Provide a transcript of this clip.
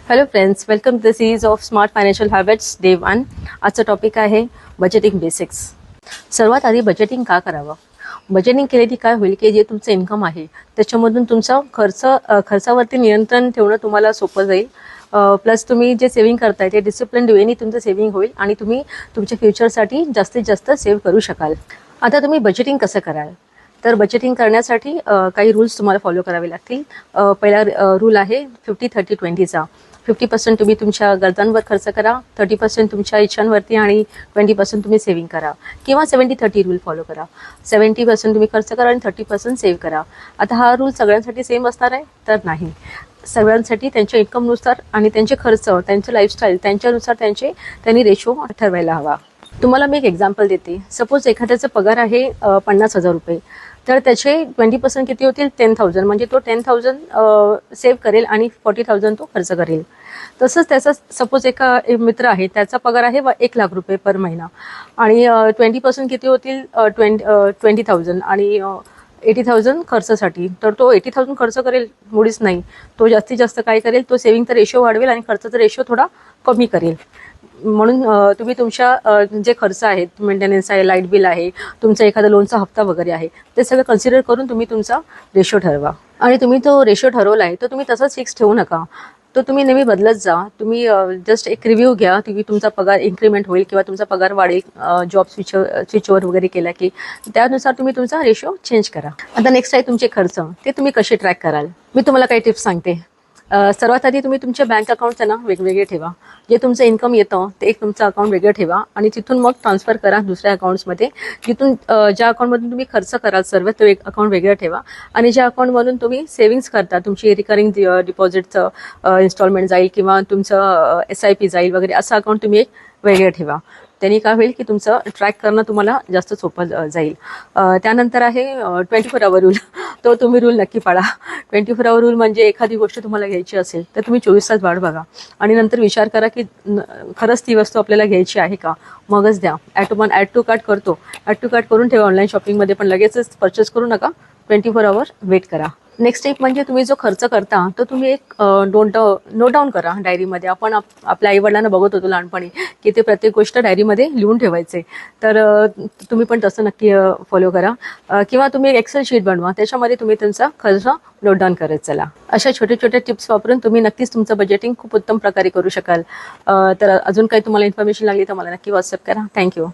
Hello friends, welcome to the series of smart financial habits day 1. आजचा topic आहे budgeting basics. सर्वात आधी budgeting का करावं? बजेटिंग केलेली काय होईल की जे तुमचं इन्कम आहे त्याच्यामधून तुमचा खर्चावरती नियंत्रण ठेवणं तुम्हाला सोपं जाईल. प्लस तुम्ही जे सेव्हिंग करताय ते डिसिप्लिन वेनी तुमचं सेव्हिंग होईल आणि तुम्ही तुमच्या फ्युचरसाठी जास्तीत जास्त सेव्ह करू शकाल. आता तुम्ही बजेटिंग कसं कराल? तर बजेटिंग करण्यासाठी काही रूल्स तुम्हाला फॉलो करावे लागतील. पहिला रूल आहे 50-30-20चा. 50% तुम्ही तुमच्या गरजांवर खर्च करा, 30% तुमच्या इच्छांवरती आणि 20% तुम्ही सेव्हिंग करा, किंवा 70-30 रूल फॉलो करा. 70% तुम्ही खर्च करा आणि 30% सेव्ह करा. आता हा रूल सगळ्यांसाठी सेम असणार आहे तर नाही. सगळ्यांसाठी त्यांच्या इन्कमनुसार आणि त्यांचे खर्च, त्यांचं लाईफस्टाईल त्यांच्यानुसार त्यांनी रेशो ठरवायला हवा. तुम्हाला मी एक एक्झाम्पल देते. सपोज एखाद्याचा पगार आहे 50,000 रुपये, तर त्याचे 20% किती होतील? 10,000. म्हणजे तो 10,000 सेव्ह करेल आणि 40,000 तो खर्च करेल. तसंच त्याचा सपोज एक मित्र आहे, त्याचा पगार आहे 1,00,000 रुपये पर महिना आणि 20% किती होतील? 20,000 आणि 80,000 खर्चासाठी. तर तो 80,000 खर्च करेल मुळीच नाही. तो जास्तीत जास्त काय करेल? तो सेव्हिंगचा रेशो वाढवेल आणि खर्चाचा रेशो थोडा कमी करेल. म्हणून तुम्ही तुमच्या जे खर्च आहेत, मेंटेनन्स आहे, लाईट बिल आहे, तुमचा एखादा लोनचा हप्ता वगैरे आहे, ते सगळं कन्सिडर करून तुम्ही तुमचा रेशो ठरवा. आणि तुम्ही तो रेशो ठरवला आहे तो तुम्ही तसाच फिक्स ठेवू नका. तो तुम्ही नेहमी बदलत जा. तुम्ही जस्ट एक रिव्ह्यू घ्या की तुमचा पगार इन्क्रीमेंट होईल किंवा तुमचा पगार वाढेल, जॉब स्विच ओव्हर वगैरे केला की त्यानुसार तुम्ही तुमचा रेशो चेंज करा. आता नेक्स्ट आहे तुमचे खर्च. ते तुम्ही कसे ट्रॅक कराल? मी तुम्हाला काही टिप्स सांगते. सर्वात आधी तुम्ही तुमच्या बँक अकाउंटचं ना वेगवेगळे ठेवा. जे तुमचं इन्कम येतं ते एक तुमचं अकाउंट वेगळं ठेवा आणि तिथून मग ट्रान्सफर करा दुसऱ्या अकाउंट्समध्ये. जिथून ज्या अकाउंटमधून तुम्ही खर्च कराल सर्व तो एक अकाउंट वेगळं ठेवा. आणि ज्या अकाउंटमधून तुम्ही सेव्हिंग्स करता, तुमची रिकरिंग डिपॉझिटचं इन्स्टॉलमेंट जाईल किंवा तुमचं SIP जाईल वगैरे, असं अकाउंट तुम्ही एक वेगळं ठेवा. त्यांनी काय होईल की तुमचं ट्रॅक करणं तुम्हाला जास्त सोपं जाईल. त्यानंतर आहे 24 आवर रूल. तो तुम्ही रूल नक्की पाळा. 24 आवर रूल म्हणजे एखादी गोष्ट तुम्हाला घ्यायची असेल तर तुम्ही 24 तास वाट बघा आणि नंतर विचार करा की खरंच ती वस्तू आपल्याला घ्यायची आहे का, मगच द्या. ॲड टू कार्ट करतो, ॲड टू कार्ट करून ठेवा ऑनलाईन शॉपिंगमध्ये, पण लगेचच परचेस करू नका. 24 आवर वेट करा. नेक्स्ट स्टेप म्हणजे तुम्ही जो खर्च करता तो तुम्ही एक नोट डाऊन करा डायरीमध्ये. आपण आपल्या आईवडिलांना बघत होतो लहानपणी की ते प्रत्येक गोष्ट डायरीमध्ये लिहून ठेवायचे. तर तुम्ही पण तसं नक्की फॉलो करा. किंवा तुम्ही एक एक्सेल शीट बनवा, त्याच्यामध्ये तुम्ही तुमचा खर्च नोट डाऊन करत चला. अशा छोटे छोटे टिप्स वापरून तुम्ही नक्कीच तुमचं बजेटिंग खूप उत्तम प्रकारे करू शकाल. तर अजून काही तुम्हाला इन्फॉर्मेशन लागली तर मला नक्की व्हॉट्सअप करा. थँक्यू.